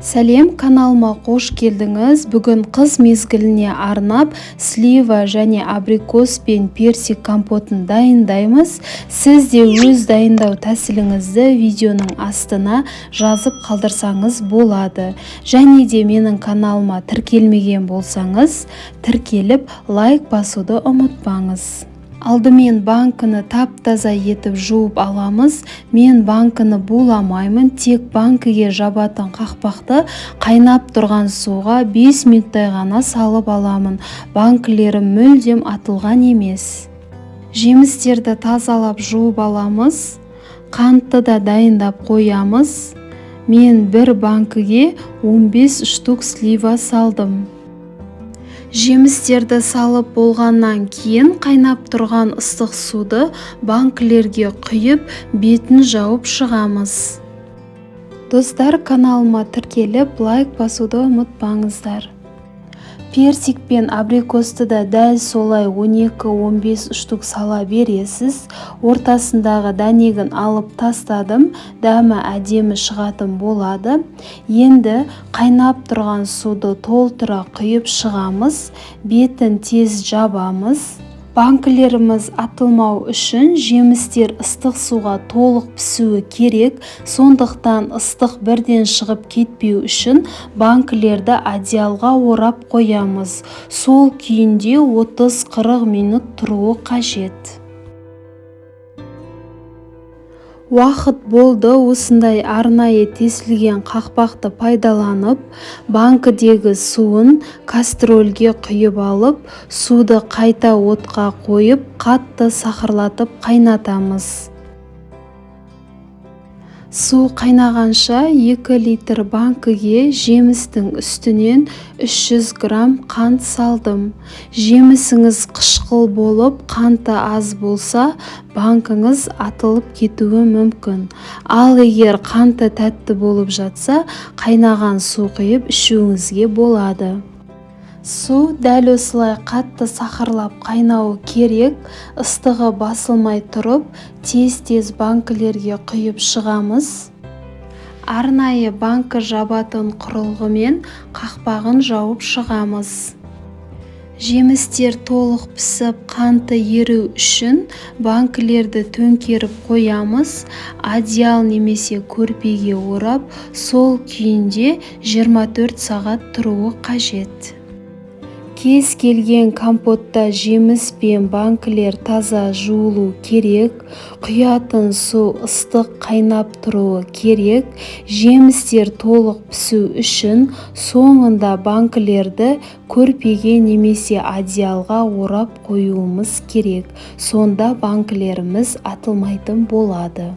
Сәлем, каналыма қош келдіңіз. Бүгін қыз мезгіліне арнап слива және абрикос пен персик компотын дайындаймыз. Сіз де өз дайындау тәсіліңізді видеоның астына жазып қалдырсаңыз болады. Және де менің каналыма тіркелмеген болсаңыз, тіркеліп лайк басуды ұмытпаңыз. Алдымен банкіні тап-таза етіп жуып аламыз. Мен банкіні буламаймын, тек банкіге жабатын қақпақты қайнап тұрған суға 5 минуттай ғана салып аламын. Банкілері мүлдем атылған емес. Жемістерді тазалап жуып аламыз. Қантты да дайындап қоямыз. Мен бір банкіге 15 штук слива салдым. Жемістерді салып болғаннан кейін қайнап тұрған ыстық суды банкілерге құйып, бетін жауып шығамыз. Достар, каналыма тіркеліп лайк басуды ұмытпаңыздар. Персик пен абрикосты да дәл солай 12-15 штук сала бересіз. Ортасындағы дәнегін алып тастадым. Дәмі әдемі шығатын болады. Енді қайнап тұрған суды толтыра құйып шығамыз. Бетін тез жабамыз. Банкілеріміз атылмау үшін жемістер ыстық суға толық пісуі керек. Сондықтан ыстық бірден шығып кетпеу үшін банкілерді одеялға орап қоямыз. Сол күйінде 30-40 минут тұруы қажет. Уақыт болды. Осындай арнайы тесілген қақпақты пайдаланып, банкідегі суын кастрольге құйып алып, суды қайта отқа қойып, қатты сақырлатып қайнатамыз. Су қайнағанша 2 литр банкіге жемістің үстінен 300 грамм қант салдым. Жемісіңіз қышқыл болып, қанты аз болса, банкіңіз атылып кетуі мүмкін. Ал егер қанты тәтті болып жатса, қайнаған су құйып ішуіңізге болады. Су дәл осылай қатты сақырлап қайнауы керек. Ыстығы басылмай тұрып, тез-тез банкілерге құйып шығамыз. Арнайы банкі жабатын құрылғымен қақпағын жауып шығамыз. Жемістер толық пісіп, қанты еру үшін банкілерді төңкеріп қоямыз. Одеял немесе көрпеге орап, сол күйінде 24 сағат тұруы қажет. Кез келген компотта жеміс пен банкілер таза жуылу керек. Құятын су ыстық қайнап тұруы керек. Жемістер толық пісу үшін соңында банкілерді көрпеге немесе одеялға орап қоюымыз керек. Сонда банкілеріміз атылмайтын болады.